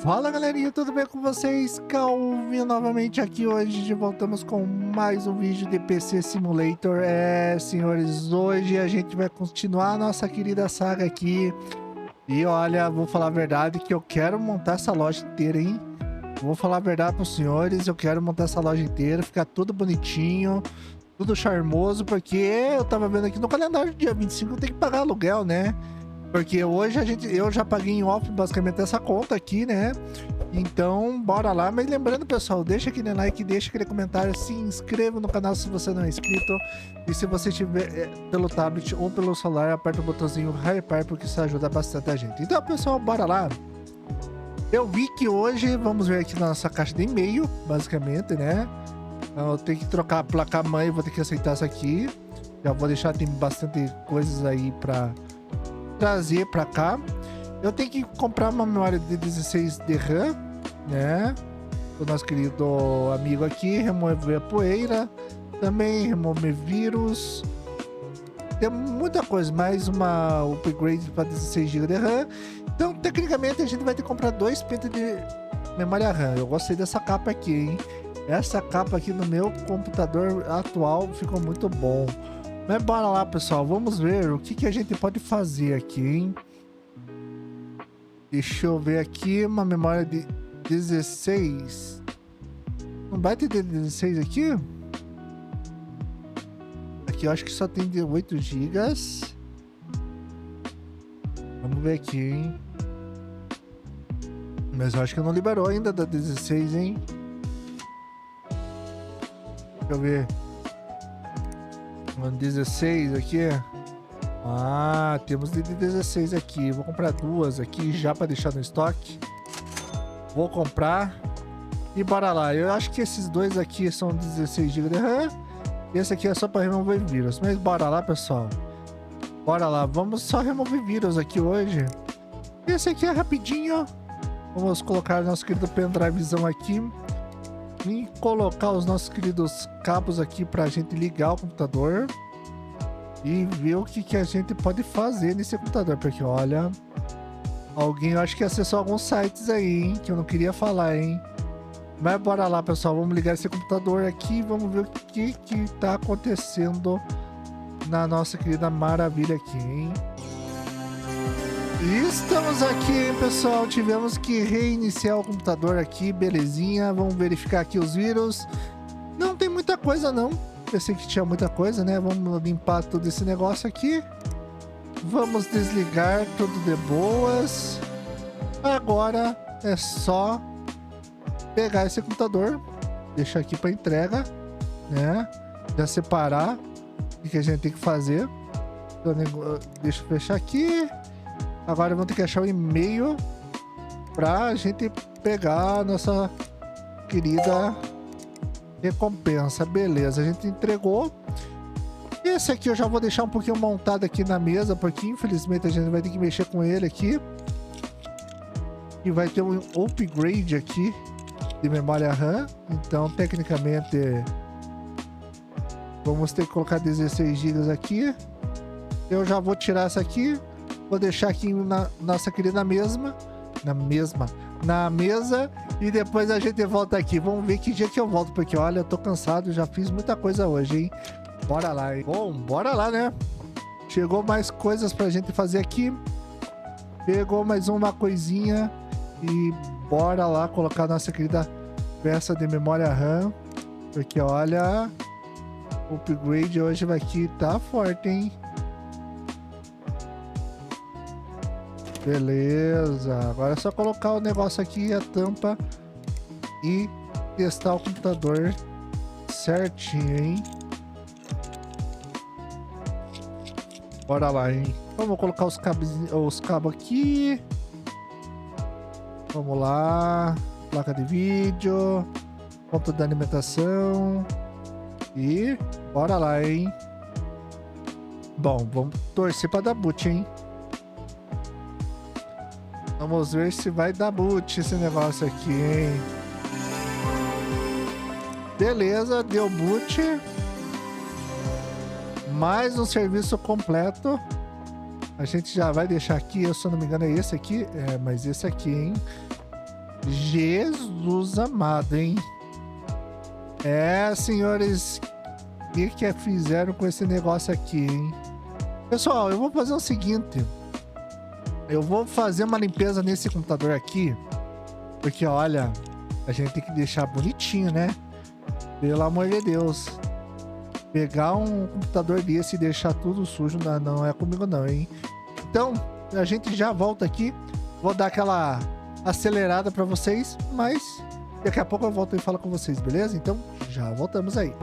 Fala galerinha, tudo bem com vocês? Calvinho novamente aqui hoje, voltamos com mais um vídeo de PC Simulator. Senhores, hoje a gente vai continuar a nossa querida saga aqui. E olha, vou falar a verdade que eu quero montar essa loja inteira, hein? Vou falar a verdade pros senhores, eu quero montar essa loja inteira, ficar tudo bonitinho, tudo charmoso, porque eu tava vendo aqui no calendário do dia 25 eu tenho que pagar aluguel, né? Porque hoje eu já paguei em off basicamente essa conta aqui, né? Então, bora lá. Mas lembrando, pessoal, deixa aquele like, deixa aquele comentário, se inscreva no canal se você não é inscrito. E se você estiver pelo tablet ou pelo celular, aperta o botãozinho hyper, porque isso ajuda bastante a gente. Então, pessoal, bora lá. Eu vi que hoje, vamos ver aqui na nossa caixa de e-mail, basicamente, né? Eu tenho que trocar a placa-mãe, vou ter que aceitar essa aqui. Já vou deixar, tem bastante coisas aí pra trazer pra cá. Eu tenho que comprar uma memória de 16 de RAM, né? O nosso querido amigo aqui, remover a poeira, também remover vírus. Tem muita coisa, mais uma upgrade para 16 GB de RAM. Então, tecnicamente, a gente vai ter que comprar 2 pentes de memória RAM. Eu gostei dessa capa aqui, hein? Essa capa aqui no meu computador atual ficou muito bom. Mas bora lá, pessoal. Vamos ver o que a gente pode fazer aqui, hein? Deixa eu ver aqui. Uma memória de 16. Não vai ter de 16 aqui? Aqui eu acho que só tem de 8 GB. Vamos ver aqui, hein? Mas eu acho que não liberou ainda da 16, hein? Deixa eu ver. 16 aqui. Ah, temos de 16 aqui. Vou comprar 2 aqui já para deixar no estoque. Vou comprar. E bora lá. Eu acho que esses dois aqui são 16 GB de RAM. Esse aqui é só para remover vírus. Mas bora lá, pessoal. Bora lá. Vamos só remover vírus aqui hoje. Esse aqui é rapidinho. Vamos colocar nosso querido pendrivezão aqui. E colocar os nossos queridos cabos aqui pra gente ligar o computador e ver o que a gente pode fazer nesse computador, porque olha, alguém eu acho que acessou alguns sites aí, hein, que eu não queria falar, hein. Mas bora lá, pessoal, vamos ligar esse computador aqui e vamos ver o que tá acontecendo na nossa querida maravilha aqui, hein. Estamos aqui, hein, pessoal. Tivemos que reiniciar o computador aqui, belezinha. Vamos verificar aqui os vírus. Não tem muita coisa, não. Pensei que tinha muita coisa, né? Vamos limpar todo esse negócio aqui. Vamos desligar tudo de boas. Agora é só pegar esse computador, deixar aqui para entrega, né? Já separar o que a gente tem que fazer. Então, deixa eu fechar aqui. Agora vamos ter que achar o e-mail pra gente pegar a nossa querida recompensa. Beleza, a gente entregou. Esse aqui eu já vou deixar um pouquinho montado aqui na mesa, porque infelizmente a gente vai ter que mexer com ele aqui. E vai ter um upgrade aqui de memória RAM. Então, tecnicamente, vamos ter que colocar 16 GB aqui. Eu já vou tirar essa aqui. Vou deixar aqui na nossa querida na mesa e depois a gente volta aqui. Vamos ver que dia que eu volto, porque olha, eu tô cansado, já fiz muita coisa hoje, hein? Bora lá, hein? Bom, bora lá, né? Chegou mais coisas pra gente fazer aqui. Pegou mais uma coisinha e bora lá colocar nossa querida peça de memória RAM, porque olha, o upgrade hoje vai aqui tá forte, hein? Beleza, agora é só colocar o negócio aqui, a tampa e testar o computador certinho, hein? Bora lá, hein? Vamos colocar os cabos aqui. Vamos lá, placa de vídeo, ponto de alimentação e bora lá, hein? Bom, vamos torcer para dar boot, hein? Vamos ver se vai dar boot esse negócio aqui, hein? Beleza, deu boot. Mais um serviço completo. A gente já vai deixar aqui, eu se não me engano é esse aqui. É, mas esse aqui, hein? Jesus amado, hein? É, senhores, o que fizeram com esse negócio aqui, hein? Pessoal, eu vou fazer o seguinte. Eu vou fazer uma limpeza nesse computador aqui. Porque, olha, a gente tem que deixar bonitinho, né? Pelo amor de Deus. Pegar um computador desse e deixar tudo sujo não é comigo não, hein? Então, a gente já volta aqui. Vou dar aquela acelerada pra vocês, mas daqui a pouco eu volto e falo com vocês, beleza? Então, já voltamos aí.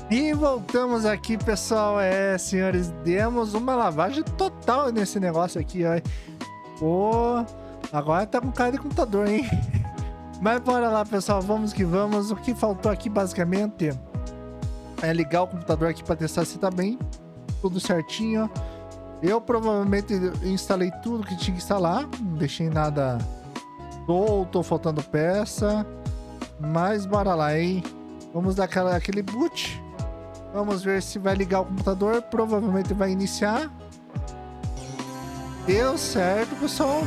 E voltamos aqui, pessoal. É, senhores, demos uma lavagem total nesse negócio aqui, ó. Pô, agora tá com cara de computador, hein? Mas bora lá, pessoal, vamos que vamos. O que faltou aqui, basicamente, é ligar o computador aqui pra testar se tá bem. Tudo certinho. Eu provavelmente instalei tudo que tinha que instalar. Não deixei nada solto, faltando peça. Mas bora lá, hein? Vamos dar aquele boot. Vamos ver se vai ligar o computador. Provavelmente vai iniciar. Deu certo, pessoal.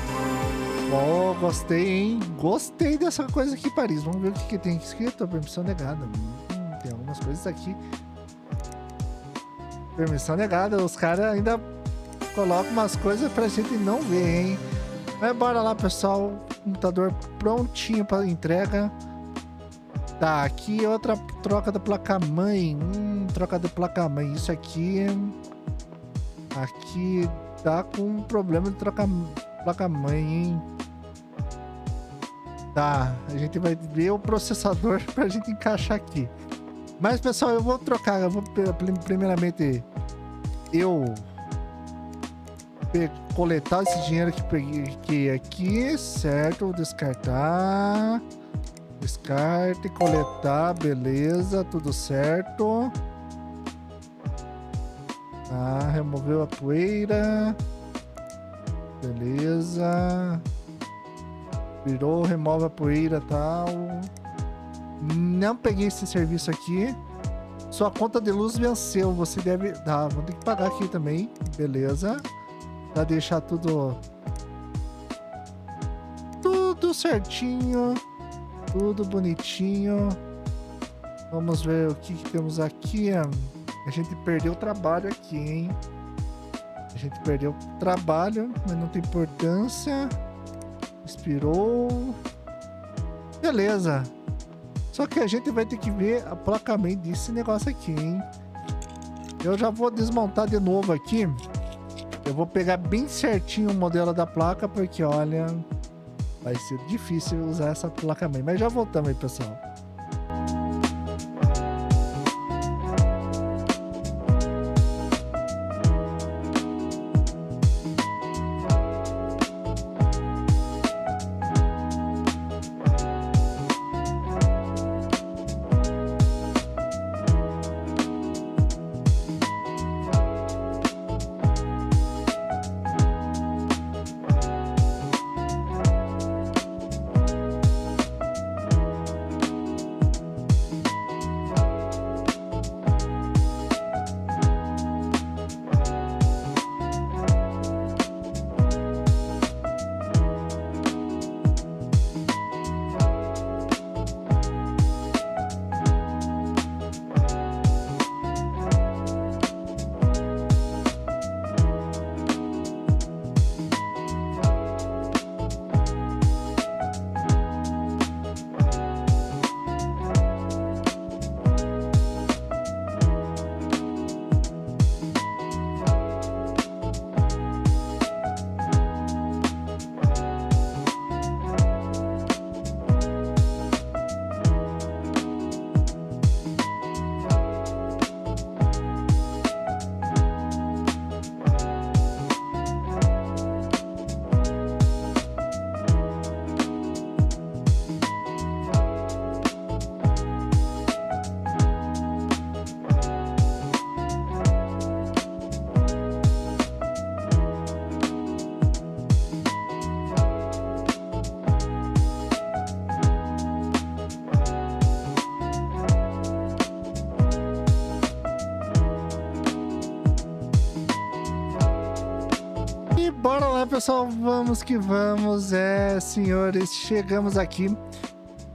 Oh, gostei, hein? Gostei dessa coisa aqui, Paris. Vamos ver o que tem escrito. Permissão negada. Tem algumas coisas aqui. Permissão negada. Os caras ainda colocam umas coisas pra gente não ver, hein? Mas bora lá, pessoal. Computador prontinho para entrega. Tá, aqui outra troca da placa-mãe. Troca da placa-mãe. Isso aqui... Aqui tá com um problema de trocar placa-mãe, hein? Tá, a gente vai ver o processador pra gente encaixar aqui. Mas, pessoal, eu vou trocar. Eu vou, primeiramente, coletar esse dinheiro que peguei aqui, certo? Vou descartar. Descarte, coletar, beleza, tudo certo. Tá, removeu a poeira. Beleza. Virou, remove a poeira e tal. Não peguei esse serviço aqui. Sua conta de luz venceu. Você deve... Tá, vou ter que pagar aqui também. Beleza. Pra deixar tudo certinho. Tudo bonitinho. Vamos ver o que temos aqui. A gente perdeu o trabalho aqui, hein? A gente perdeu o trabalho, mas não tem importância. Expirou. Beleza. Só que a gente vai ter que ver a placa-mãe desse negócio aqui, hein? Eu já vou desmontar de novo aqui. Eu vou pegar bem certinho o modelo da placa, porque olha... Vai ser difícil usar essa placa-mãe. Mas já voltamos aí, pessoal. Bora lá, pessoal, vamos que vamos. Senhores, chegamos aqui.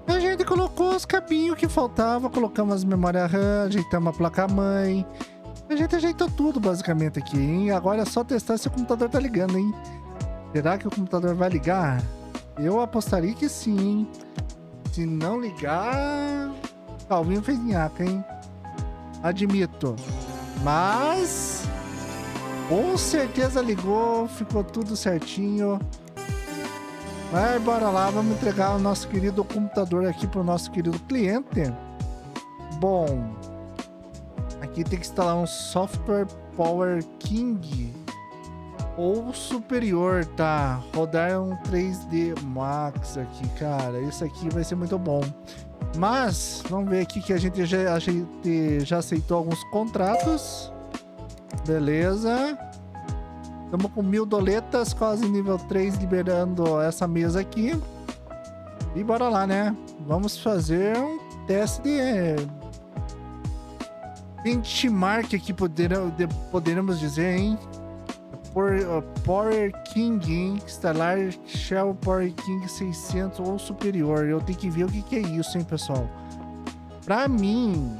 A gente colocou os cabinhos que faltava, colocamos as memórias RAM, ajeitamos a placa-mãe. A gente ajeitou tudo, basicamente, aqui, hein? Agora é só testar se o computador tá ligando, hein? Será que o computador vai ligar? Eu apostaria que sim, hein? Se não ligar... Calvinho fez nhaca, hein? Admito. Mas... com certeza ligou, ficou tudo certinho. Mas bora lá, vamos entregar o nosso querido computador aqui pro nosso querido cliente. Bom, aqui tem que instalar um software Power King ou superior, tá? Rodar um 3D Max aqui, cara. Isso aqui vai ser muito bom. Mas, vamos ver aqui que a gente já aceitou alguns contratos. Beleza. Estamos com 1000 doletas, quase nível 3, liberando essa mesa aqui. E bora lá, né? Vamos fazer um teste de benchmark aqui, poderemos dizer, hein? Power King, hein? Instalar Shell Power King 600 ou superior. Eu tenho que ver o que é isso, hein, pessoal? Pra mim,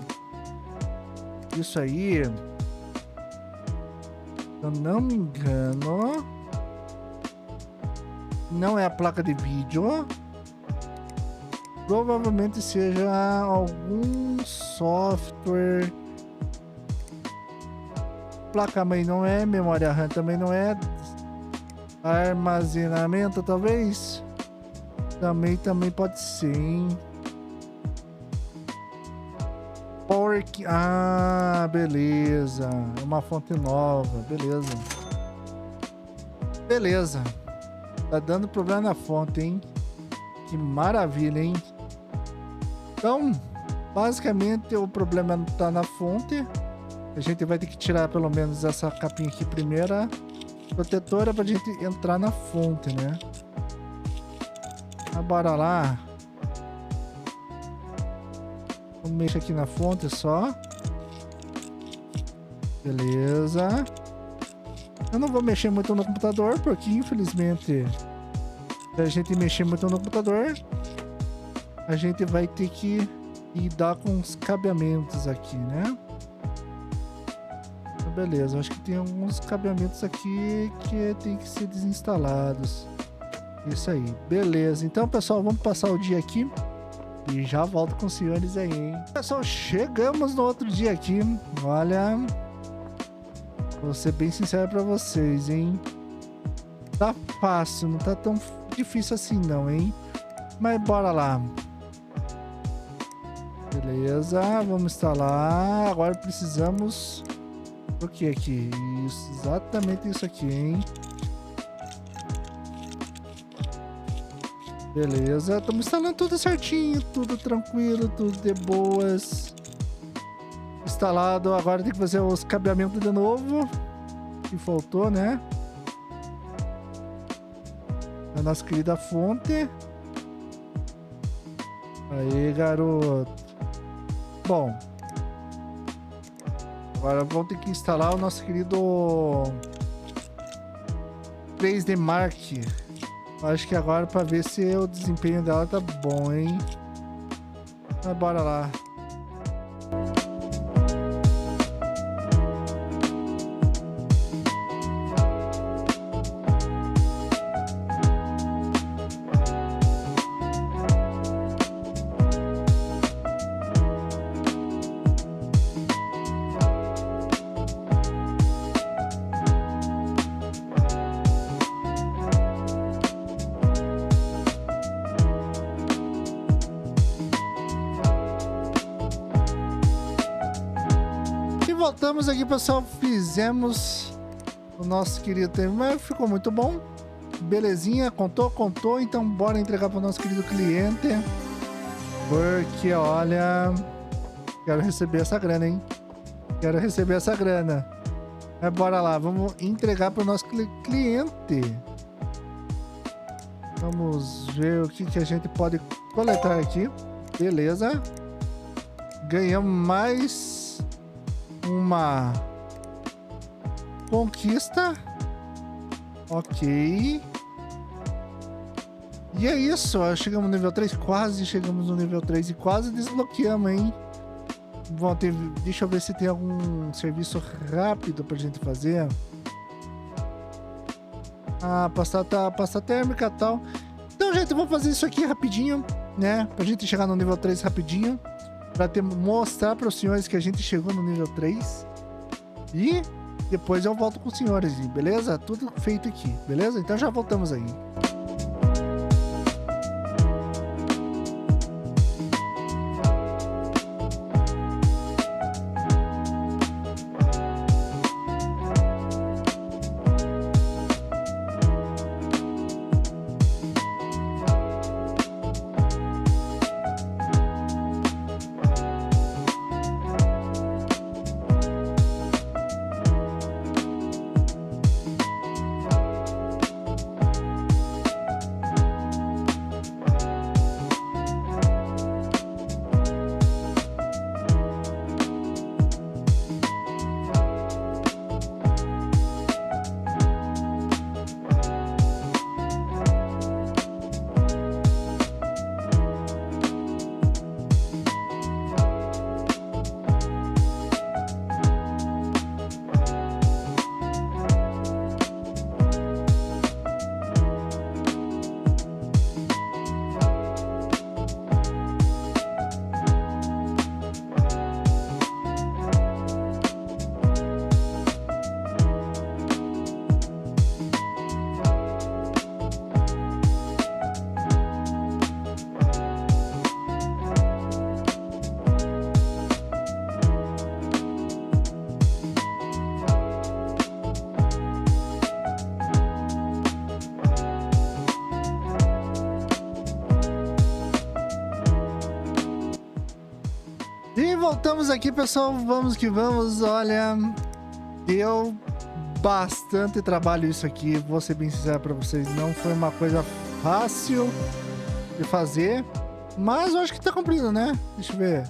isso aí... se eu não me engano, não é a placa de vídeo. Provavelmente seja algum software. Placa-mãe não é, memória RAM também não é. Armazenamento talvez. Também pode ser, hein? Power King. Ah, beleza. É uma fonte nova. Beleza. Tá dando problema na fonte, hein? Que maravilha, hein? Então, basicamente o problema tá na fonte. A gente vai ter que tirar pelo menos essa capinha aqui primeira, protetora, pra gente entrar na fonte, né? Mas bora lá. Vamos mexer aqui na fonte só. Beleza. Eu não vou mexer muito no computador, porque infelizmente, se a gente mexer muito no computador, a gente vai ter que lidar com os cabeamentos aqui, né? Beleza, acho que tem alguns cabeamentos aqui que tem que ser desinstalados. Isso aí, beleza. Então, pessoal, vamos passar o dia aqui e já volto com os senhores aí, hein? Pessoal, chegamos no outro dia aqui. Olha, vou ser bem sincero pra vocês, hein? Tá fácil, não tá tão difícil assim não, hein? Mas bora lá. Beleza, vamos instalar. Agora precisamos... O que aqui? Isso, exatamente isso aqui, hein? Beleza, estamos instalando tudo certinho, tudo tranquilo, tudo de boas. Instalado, agora tem que fazer os cabeamentos de novo. Que faltou, né? A nossa querida fonte. Aí, garoto. Bom. Agora vamos ter que instalar o nosso querido 3D Mark. Acho que agora para ver se o desempenho dela tá bom, hein? Mas bora lá. Voltamos aqui, pessoal. Fizemos o nosso querido tema. Ficou muito bom. Belezinha. Contou. Então, bora entregar para o nosso querido cliente. Porque, olha... Quero receber essa grana, hein? Quero receber essa grana. Mas bora lá. Vamos entregar para o nosso cliente. Vamos ver o que a gente pode coletar aqui. Beleza. Ganhamos mais... uma conquista. Ok. E é isso. Chegamos no nível 3. Quase chegamos no nível 3. E quase desbloqueamos, hein? Bom, deixa eu ver se tem algum serviço rápido pra gente fazer. Ah, pasta térmica e tal. Então, gente, eu vou fazer isso aqui rapidinho, né? Pra gente chegar no nível 3 rapidinho. Pra mostrar para os senhores que a gente chegou no nível 3. E depois eu volto com os senhores, beleza? Tudo feito aqui, beleza? Então já voltamos aí. E voltamos aqui, pessoal. Vamos que vamos. Olha, deu bastante trabalho isso aqui. Vou ser bem sincero pra vocês. Não foi uma coisa fácil de fazer. Mas eu acho que tá cumprido, né? Deixa eu ver.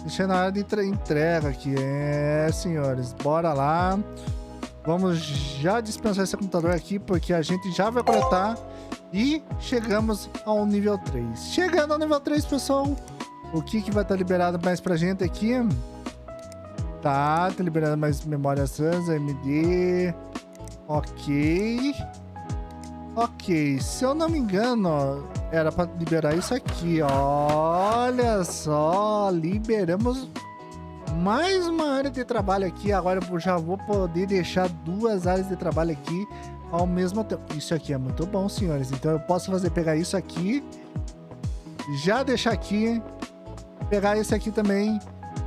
Deixa na área de entrega aqui. É, senhores. Bora lá. Vamos já dispensar esse computador aqui, porque a gente já vai coletar. E chegamos ao nível 3. Chegando ao nível 3, pessoal, o que vai estar liberado mais pra gente aqui? Tá liberando mais memória SANS, AMD. Ok. Ok, se eu não me engano, ó, era pra liberar isso aqui. Olha só, liberamos mais uma área de trabalho aqui. Agora eu já vou poder deixar 2 áreas de trabalho aqui ao mesmo tempo. Isso aqui é muito bom, senhores. Então eu posso pegar isso aqui, já deixar aqui, pegar esse aqui também,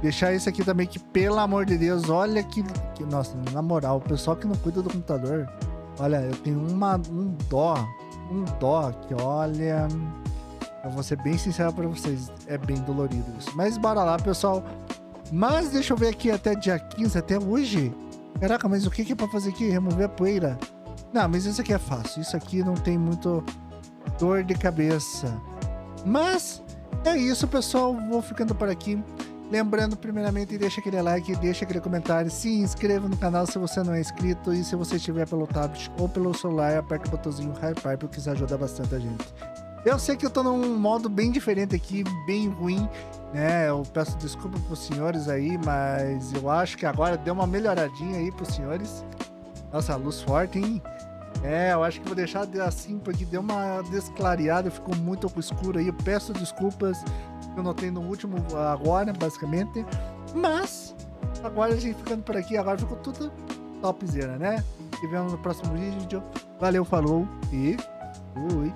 deixar esse aqui também, que pelo amor de Deus, olha nossa, na moral, o pessoal que não cuida do computador, olha, eu tenho um dó aqui, olha, eu vou ser bem sincero pra vocês, é bem dolorido isso. Mas bora lá, pessoal. Mas deixa eu ver aqui até dia 15, até hoje. Caraca, mas o que que é pra fazer aqui? Remover a poeira? Não, mas isso aqui é fácil, isso aqui não tem muito dor de cabeça. Mas é isso, pessoal, vou ficando por aqui. Lembrando, primeiramente, deixa aquele like, deixa aquele comentário, se inscreva no canal se você não é inscrito, e se você estiver pelo tablet ou pelo celular, aperta o botãozinho Hyper, porque isso ajuda bastante a gente. Eu sei que eu tô num modo bem diferente aqui, bem ruim, né? Eu peço desculpa pros senhores aí, mas eu acho que agora deu uma melhoradinha aí pros senhores. Nossa, a luz forte, hein? É, eu acho que vou deixar assim, porque deu uma desclareada, ficou muito escuro aí. Eu peço desculpas, eu notei no último agora, basicamente. Mas, agora a gente ficando por aqui, agora ficou tudo topzera, né? E vemos no próximo vídeo. Valeu, falou e fui!